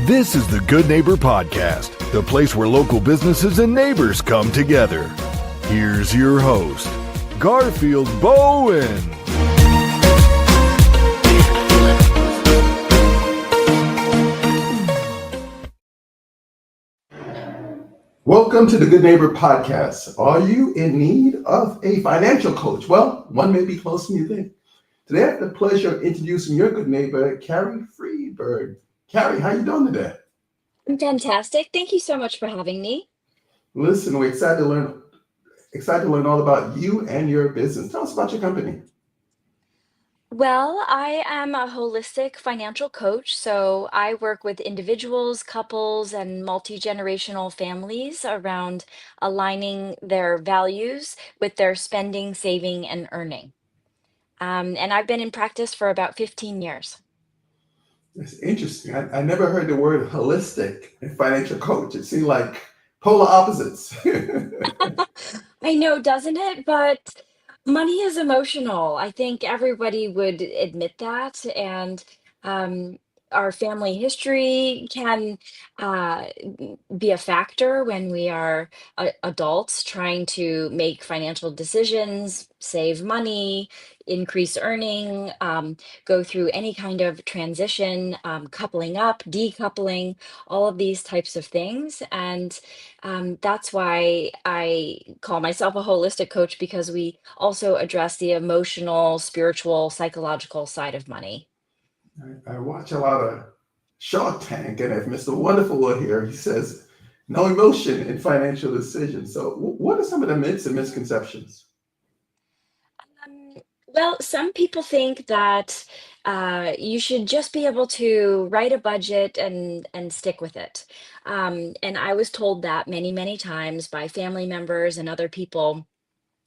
This is the Good Neighbor Podcast, the place where local businesses and neighbors come together. Here's your host, Garfield Bowen. Welcome to the Good Neighbor Podcast. Are you in need of a financial coach? Well, one may be closer than you think. Today I have the pleasure of introducing your good neighbor, Carrie Friedberg. Carrie, how you doing today? I'm fantastic. Thank you so much for having me. Listen, we're excited to learn all about you and your business. Tell us about your company. Well, I am a holistic financial coach, so I work with individuals, couples, and multi-generational families around aligning their values with their spending, saving, and earning. And I've been in practice for about 15 years. It's interesting. I never heard the word holistic and financial coach. It seemed like polar opposites. I know, doesn't it? But money is emotional. I think everybody would admit that. And um, our family history can be a factor when we are adults trying to make financial decisions, save money, increase earning, go through any kind of transition, coupling up, decoupling, all of these types of things. And that's why I call myself a holistic coach because we also address the emotional, spiritual, psychological side of money. I watch a lot of Shark Tank, and if Mr. Wonderful were here, he says no emotion in financial decisions. So, what are some of the myths and misconceptions? Um, well, some people think that you should just be able to write a budget and stick with it. And I was told that many, many times by family members and other people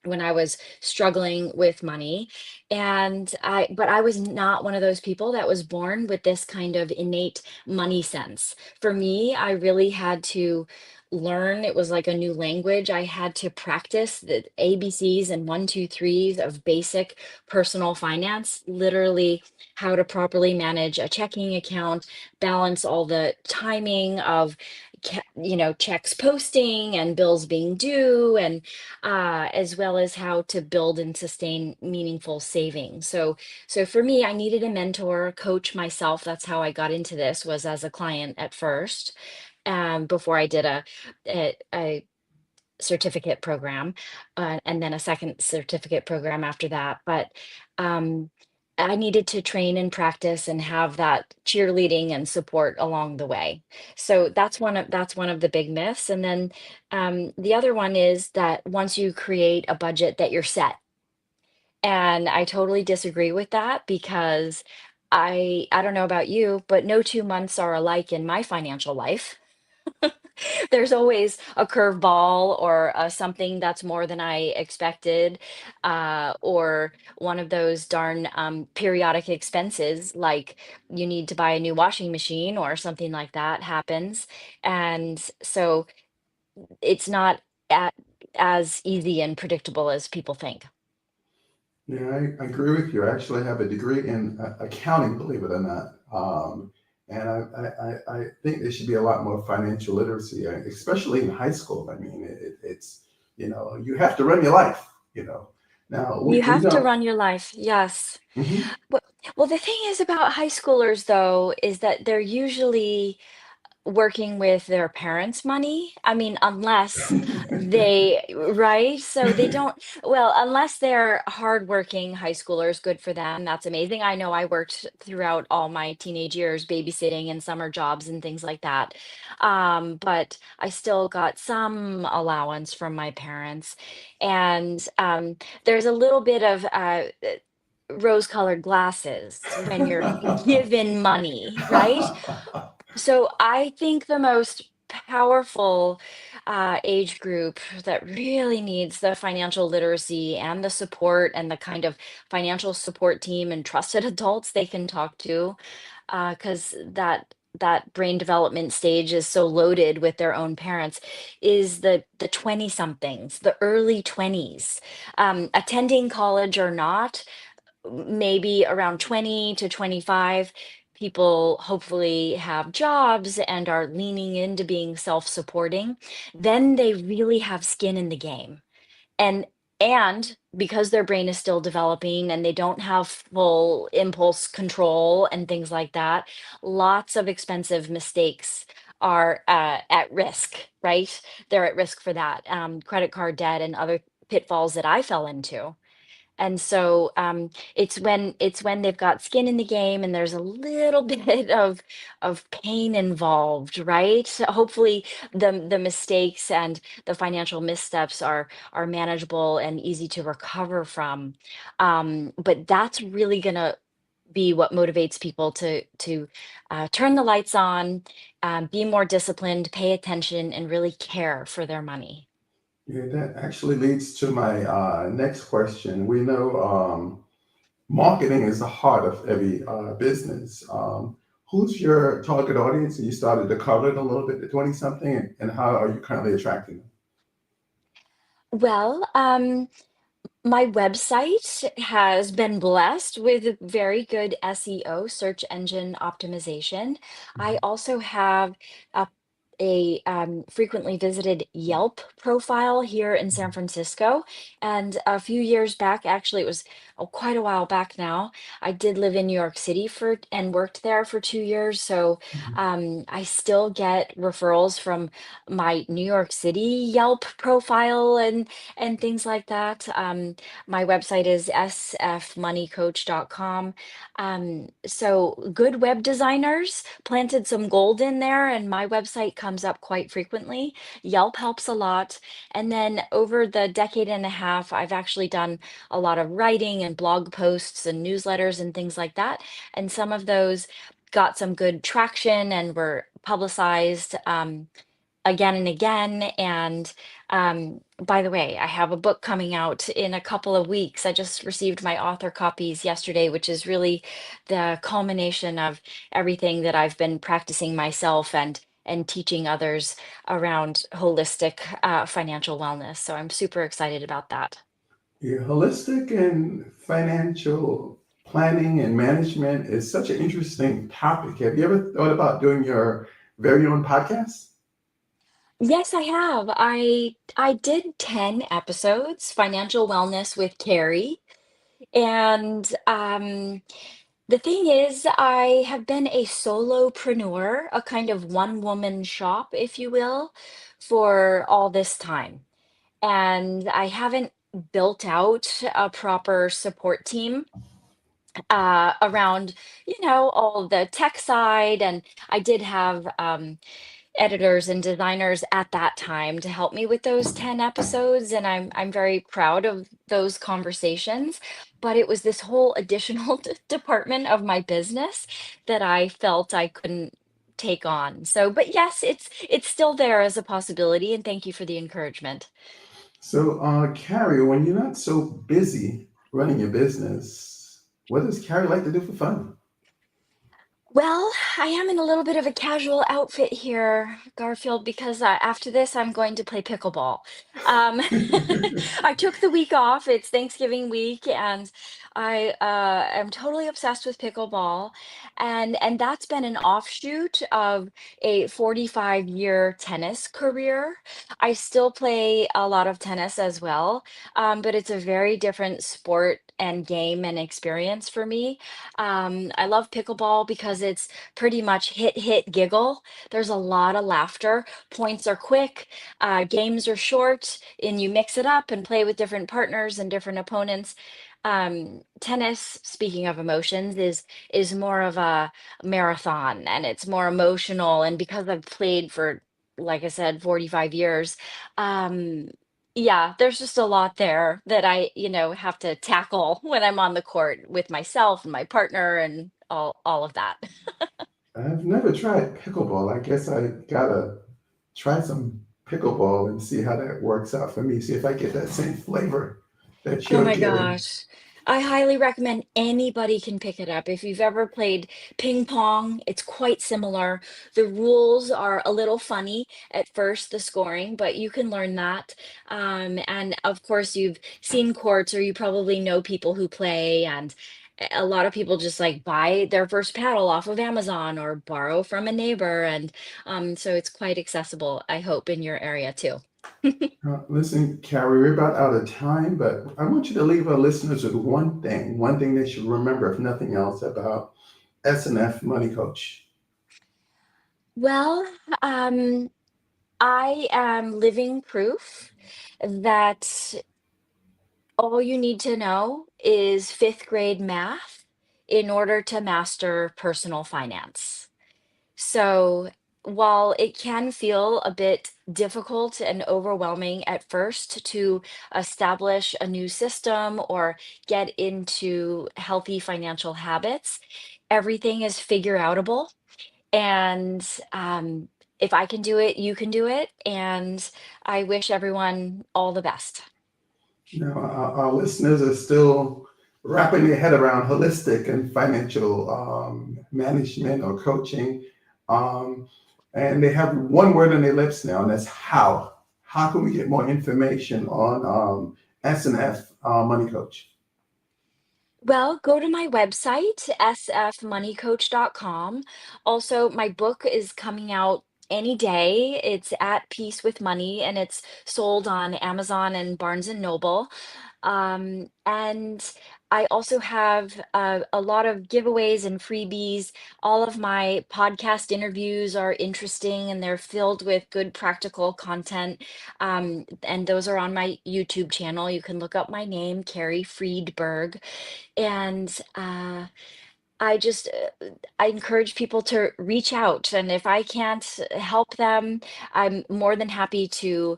when I was struggling with money. But I was not one of those people that was born with this kind of innate money sense. For me, I really had to learn. It was like a new language. I had to practice the ABCs and one, two, threes of basic personal finance, literally how to properly manage a checking account, balance all the timing of checks posting and bills being due, and as well as how to build and sustain meaningful savings. So for me, I needed a mentor, coach myself. That's how I got into this, was as a client at first, before I did a certificate program, and then a second certificate program after that. But um, I needed to train and practice and have that cheerleading and support along the way. So that's one of the big myths. And then the other one is that once you create a budget, that you're set. And I totally disagree with that because I don't know about you, but no 2 months are alike in my financial life. There's always a curveball or something that's more than I expected, or one of those darn periodic expenses, like you need to buy a new washing machine or something like that happens. And so it's not at, as easy and predictable as people think. Yeah, I agree with you. I actually have a degree in accounting, believe it or not. And I think there should be a lot more financial literacy, especially in high school. I mean, you have to run your life, you know. Now, You we have to don't. run your life, yes. Mhm. Well, well, the thing is about high schoolers, though, is that they're usually working with their parents' money. I mean, unless right? So they don't, well, unless they're hardworking high schoolers, good for them. That's amazing. I know I worked throughout all my teenage years babysitting and summer jobs and things like that. But I still got some allowance from my parents. And there's a little bit of rose-colored glasses when you're given money, right? So I think the most powerful age group that really needs the financial literacy and the support and the kind of financial support team and trusted adults they can talk to, because that brain development stage is so loaded with their own parents, is the 20 somethings, the early 20s, attending college or not, maybe around 20 to 25. people hopefully have jobs and are leaning into being self-supporting, then they really have skin in the game. And and because their brain is still developing and they don't have full impulse control and things like that, lots of expensive mistakes are at risk, right? They're at risk for that. Credit card debt and other pitfalls that I fell into. And so, it's when they've got skin in the game and there's a little bit of pain involved, right? So hopefully the mistakes and the financial missteps are manageable and easy to recover from. But that's really gonna be what motivates people to turn the lights on, be more disciplined, pay attention, and really care for their money. Yeah, that actually leads to my next question. We know marketing is the heart of every business. Who's your target audience? And you started to cover it a little bit at 20 something, and how are you currently attracting them? Well, my website has been blessed with very good SEO, search engine optimization. I also have a, a frequently visited Yelp profile here in San Francisco. And a few years back, actually, it was quite a while back now, I did live in New York City for and worked there for 2 years. So Mhm. I still get referrals from my New York City Yelp profile and things like that. My website is sfmoneycoach.com. So good web designers planted some gold in there, and my website comes up quite frequently. Yelp helps a lot. And then over the decade and a half, I've actually done a lot of writing and blog posts and newsletters and things like that. And some of those got some good traction and were publicized. Again and again. And by the way, I have a book coming out in a couple of weeks. I just received my author copies yesterday, which is really the culmination of everything that I've been practicing myself and teaching others around holistic financial wellness. So I'm super excited about that. Yeah, holistic and financial planning and management is such an interesting topic. Have you ever thought about doing your very own podcast? Yes, I have. I did 10 episodes, Financial Wellness with Carrie. And the thing is, I have been a solopreneur, a kind of one woman shop, if you will, for all this time. And I haven't built out a proper support team around, all the tech side. And I did have editors and designers at that time to help me with those 10 episodes, and I'm very proud of those conversations. But it was this whole additional department of my business that I felt I couldn't take on. So, but yes, it's still there as a possibility, and thank you for the encouragement. So, Carrie, when you're not so busy running your business, what does Carrie like to do for fun? Well, I am in a little bit of a casual outfit here, Garfield, because after this, I'm going to play pickleball. Um, I took the week off. It's Thanksgiving week, and I am totally obsessed with pickleball, and that's been an offshoot of a 45-year tennis career. I still play a lot of tennis as well, but it's a very different sport and game and experience for me. I love pickleball because it's pretty much hit, hit, giggle. There's a lot of laughter. Points are quick, games are short, and you mix it up and play with different partners and different opponents. Tennis, speaking of emotions, is more of a marathon and it's more emotional. And because I've played for, like I said, 45 years, um, yeah, there's just a lot there that I have to tackle when I'm on the court with myself and my partner and all of that. I've never tried pickleball. I guess I gotta try some pickleball and see how that works out for me. See if I get that same flavor that Oh you're my getting. gosh. I highly recommend anybody can pick it up. If you've ever played ping pong, it's quite similar. The rules are a little funny at first, the scoring, but you can learn that. And of course, you've seen courts or you probably know people who play, A lot of people just like buy their first paddle off of Amazon or borrow from a neighbor. And so it's quite accessible, I hope, in your area too. Listen, Carrie, we're about out of time, but I want you to leave our listeners with one thing they should remember, if nothing else, about S&F Money Coach. Well, um, I am living proof that all you need to know is fifth grade math in order to master personal finance. So, while it can feel a bit difficult and overwhelming at first to establish a new system or get into healthy financial habits, everything is figure outable. And if I can do it, you can do it. And I wish everyone all the best. Our listeners are still wrapping their head around holistic and financial management or coaching. Um, and they have one word on their lips now, and that's how. How can we get more information on S&F Money Coach? Well, go to my website, sfmoneycoach.com. Also, my book is coming out any day. It's At Peace with Money, and it's sold on Amazon and Barnes and Noble. And I also have a lot of giveaways and freebies. All of my podcast interviews are interesting and they're filled with good practical content. And those are on my YouTube channel. You can look up my name, Carrie Friedberg. And I just I encourage people to reach out, and if I can't help them, I'm more than happy to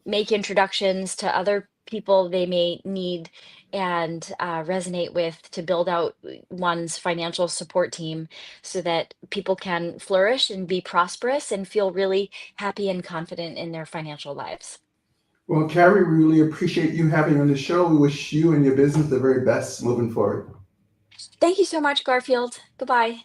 make introductions to other people they may need and resonate with to build out one's financial support team so that people can flourish and be prosperous and feel really happy and confident in their financial lives. Well, Carrie, we really appreciate you having on the show. We wish you and your business the very best moving forward. Thank you so much, Garfield. Goodbye.